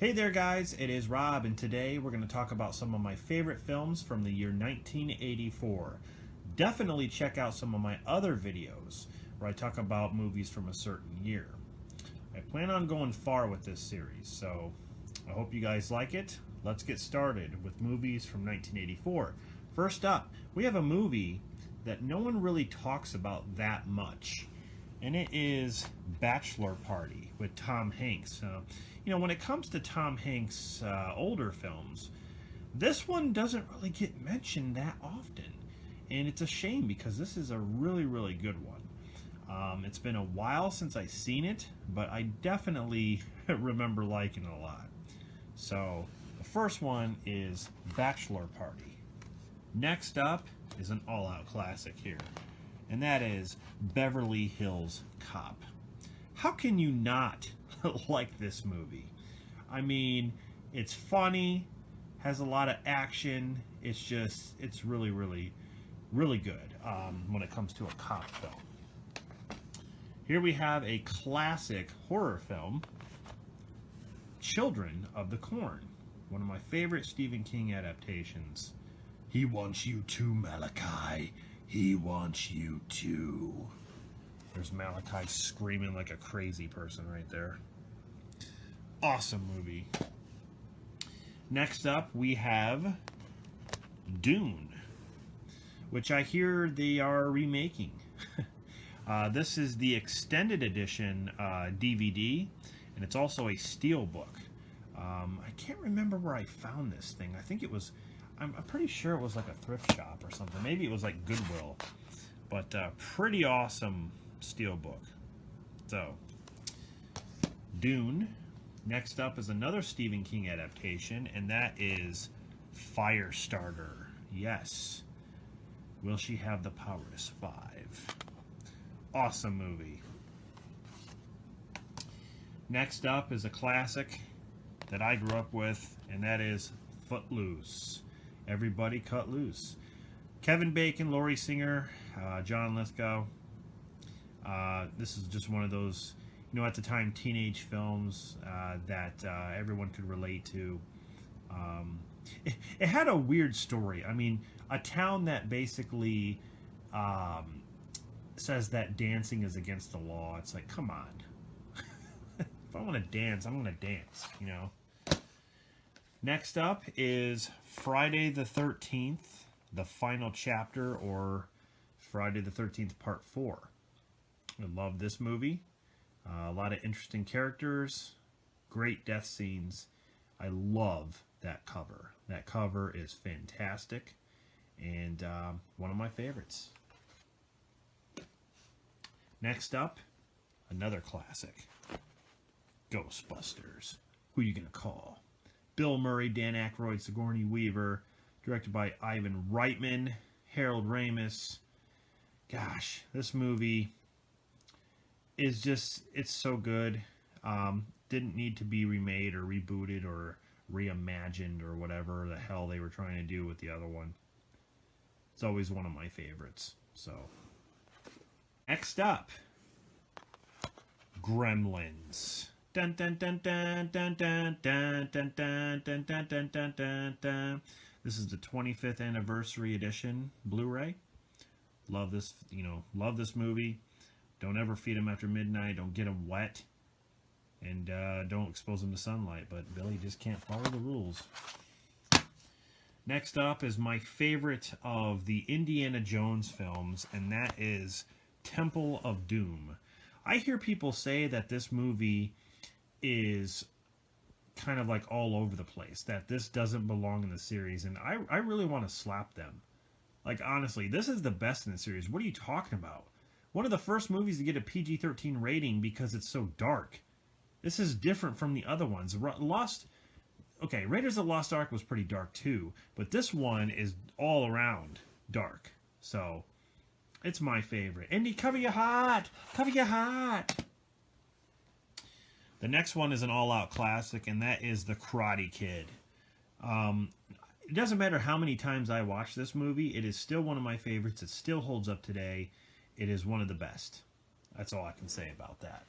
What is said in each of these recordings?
Hey there guys, it is Rob, and today we're going to talk about some of my favorite films from the year 1984. Definitely check out some of my other videos where I talk about movies from a certain year. I plan on going far with this series, so I hope you guys like it. Let's get started with movies from 1984. First up, we have a movie that no one really talks about that much, and it is Bachelor Party with Tom Hanks. When it comes to Tom Hanks' older films, this one doesn't really get mentioned that often, and it's a shame because this is a really, really good one. It's been a while since I've seen it, but I definitely remember liking it a lot. So, the first one is Bachelor Party. Next up is an all-out classic here, and that is Beverly Hills Cop. How can you not like this movie? I mean, it's funny, has a lot of action. It's really, really, really good when it comes to a cop film. Here we have a classic horror film, Children of the Corn, one of my favorite Stephen King adaptations. He wants you too, Malachi. He wants you too. There's Malachi screaming like a crazy person right there. Awesome movie. Next up, we have Dune, which I hear they are remaking. This is the extended edition DVD, and it's also a steelbook. I can't remember where I found this thing. I think it was, I'm pretty sure it was like a thrift shop or something. Maybe it was like Goodwill. But pretty awesome steelbook. So, Dune. Next up is another Stephen King adaptation, and that is Firestarter. Yes. Will she have the power to survive? Awesome movie. Next up is a classic that I grew up with, and that is Footloose. Everybody Cut Loose. Kevin Bacon, Laurie Singer, John Lithgow. This is just one of those, at the time, teenage films that everyone could relate to. It had a weird story. I mean, a town that basically says that dancing is against the law. It's like, come on. If I want to dance, I'm going to dance, Next up is Friday the 13th, the final chapter, or Friday the 13th Part 4. I love this movie. A lot of interesting characters, great death scenes. I love that cover. That cover is fantastic, and one of my favorites. Next up, another classic, Ghostbusters. Who you gonna call? Bill Murray, Dan Aykroyd, Sigourney Weaver, directed by Ivan Reitman, Harold Ramis. Gosh, this movie is just, it's so good. Didn't need to be remade or rebooted or reimagined or whatever the hell they were trying to do with the other one. It's always one of my favorites. So, next up, Gremlins. Dun dun dun dun dun dun dun dun dun dun dun dun dun dun dun. This is the 25th anniversary edition Blu-ray. Love this, love this movie. Don't ever feed them after midnight. Don't get them wet. And don't expose them to sunlight. But Billy just can't follow the rules. Next up is my favorite of the Indiana Jones films, and that is Temple of Doom. I hear people say that this movie is kind of like all over the place, that this doesn't belong in the series, and I really want to slap them. Like, honestly, this is the best in the series. What are you talking about? One of the first movies to get a PG-13 rating because it's so dark. This is different from the other ones. Raiders of the Lost Ark was pretty dark too, but this one is all around dark. So, it's my favorite. Indy, cover your heart! Cover your heart! The next one is an all-out classic, and that is The Karate Kid. It doesn't matter how many times I watch this movie, it is still one of my favorites. It still holds up today. It is one of the best. That's all I can say about that.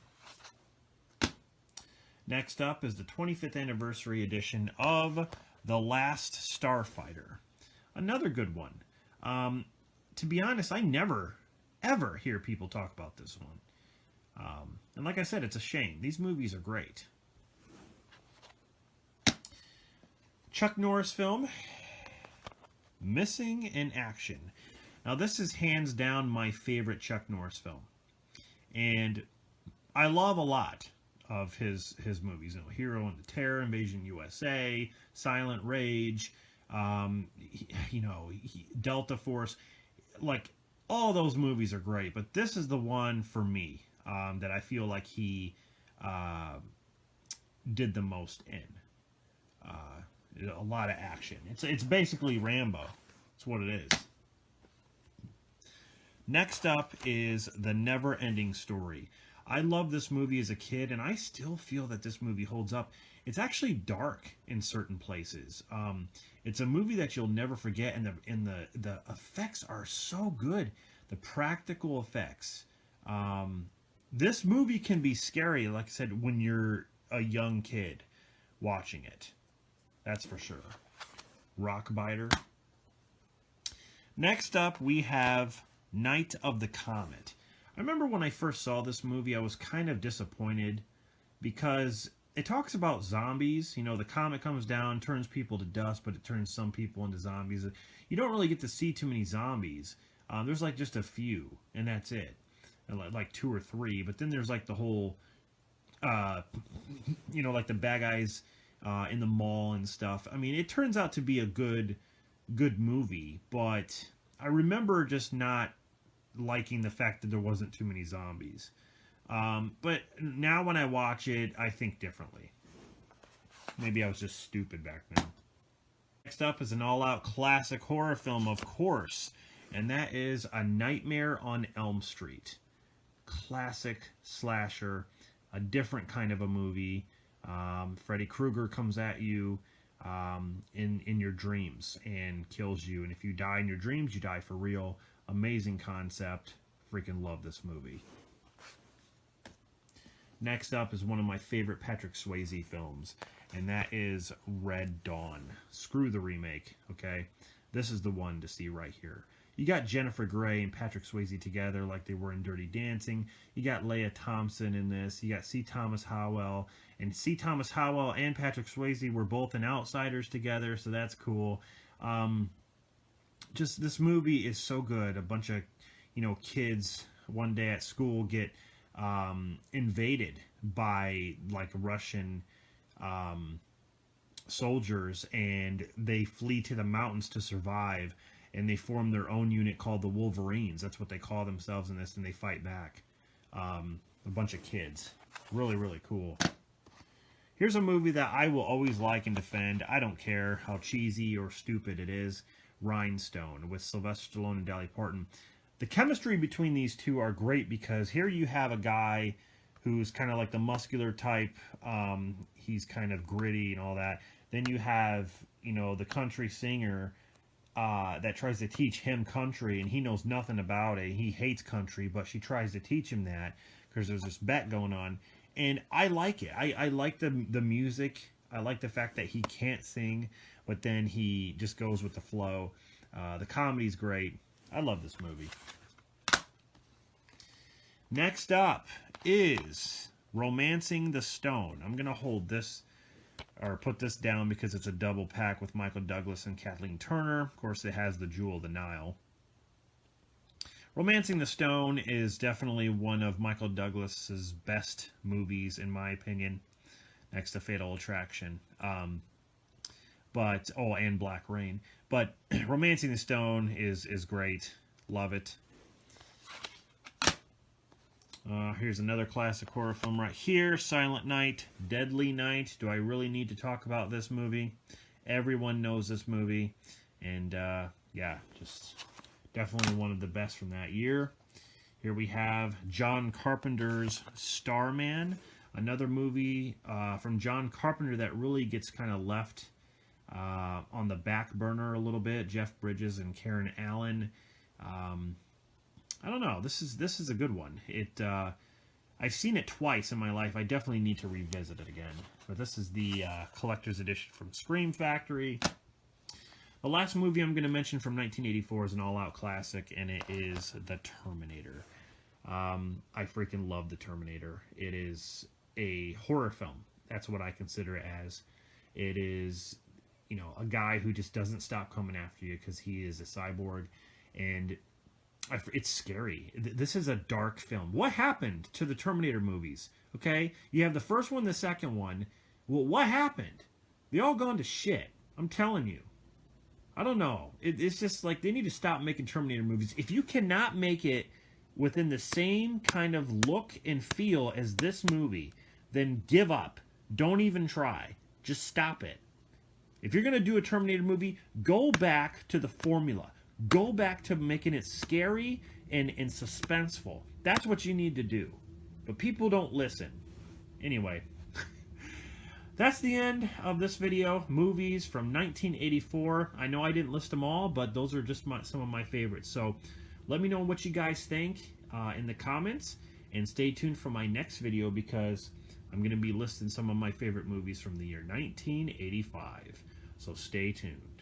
Next up is the 25th anniversary edition of The Last Starfighter. Another good one. To be honest, I never, ever hear people talk about this one. And like I said, it's a shame. These movies are great. Chuck Norris film, Missing in Action. Now, this is hands down my favorite Chuck Norris film. And I love a lot of his movies. You know, Hero and the Terror, Invasion USA, Silent Rage, Delta Force. Like, all those movies are great. But this is the one for me that I feel like he did the most in. A lot of action. It's basically Rambo. That's what it is. Next up is The Never-Ending Story. I loved this movie as a kid, and I still feel that this movie holds up. It's actually dark in certain places. It's a movie that you'll never forget, and the effects are so good. The practical effects. This movie can be scary, like I said, when you're a young kid watching it. That's for sure. Rockbiter. Next up, we have Night of the Comet. I remember when I first saw this movie, I was kind of disappointed because it talks about zombies. You know, the comet comes down, turns people to dust, but it turns some people into zombies. You don't really get to see too many zombies. There's like just a few, and that's it. Like 2 or 3. But then there's like the whole, like the bad guys in the mall and stuff. I mean, it turns out to be a good movie, but I remember just not liking the fact that there wasn't too many zombies. But now when I watch it, I think differently. Maybe I was just stupid back then. Next up is an all-out classic horror film, of course, and that is A Nightmare on Elm Street. Classic slasher, a different kind of a movie. Freddy Krueger comes at you in your dreams and kills you, and if you die in your dreams, you die for real. Amazing concept. Freaking love this movie. Next up is one of my favorite Patrick Swayze films, and that is Red Dawn. Screw the remake, okay? This is the one to see right here. You got Jennifer Grey and Patrick Swayze together like they were in Dirty Dancing. You got Leah Thompson in this. You got C. Thomas Howell. And C. Thomas Howell and Patrick Swayze were both in Outsiders together, so that's cool. Just this movie is so good. A bunch of, kids one day at school get invaded by like Russian soldiers, and they flee to the mountains to survive. And they form their own unit called the Wolverines. That's what they call themselves in this, and they fight back. A bunch of kids. Really, really cool. Here's a movie that I will always like and defend. I don't care how cheesy or stupid it is. Rhinestone with Sylvester Stallone and Dolly Parton. The chemistry between these two are great because here you have a guy who's kind of like the muscular type. He's kind of gritty and all that. Then you have, the country singer that tries to teach him country, and he knows nothing about it. He hates country, but she tries to teach him that because there's this bet going on. And I like it. I like the music. I like the fact that he can't sing, but then he just goes with the flow. The comedy's great. I love this movie. Next up is Romancing the Stone. I'm going to hold this, or put this down, because it's a double pack with Michael Douglas and Kathleen Turner. Of course, it has the Jewel of the Nile. Romancing the Stone is definitely one of Michael Douglas's best movies, in my opinion, next to Fatal Attraction. And Black Rain. But Romancing the Stone is great. Love it. Here's another classic horror film right here. Silent Night, Deadly Night. Do I really need to talk about this movie? Everyone knows this movie. And, just definitely one of the best from that year. Here we have John Carpenter's Starman. Another movie from John Carpenter that really gets kind of left on the back burner a little bit. Jeff Bridges and Karen Allen. I don't know. This is a good one. I've seen it twice in my life. I definitely need to revisit it again. But this is the collector's edition from Scream Factory. The last movie I'm going to mention from 1984 is an all-out classic, and it is The Terminator. I freaking love The Terminator. It is a horror film. That's what I consider it as. It is, you know, a guy who just doesn't stop coming after you because he is a cyborg, and it's scary. This is a dark film. What happened to the Terminator movies? Okay, you have the first one, the second one. Well, what happened? They all gone to shit. I'm telling you. I don't know. It's just like they need to stop making Terminator movies. If you cannot make it within the same kind of look and feel as this movie, then give up. Don't even try. Just stop it. If you're going to do a Terminator movie, go back to the formula. Go back to making it scary and suspenseful. That's what you need to do. But people don't listen. Anyway, that's the end of this video. Movies from 1984. I know I didn't list them all, but those are just some of my favorites. So let me know what you guys think in the comments. And stay tuned for my next video because I'm going to be listing some of my favorite movies from the year 1985. So stay tuned.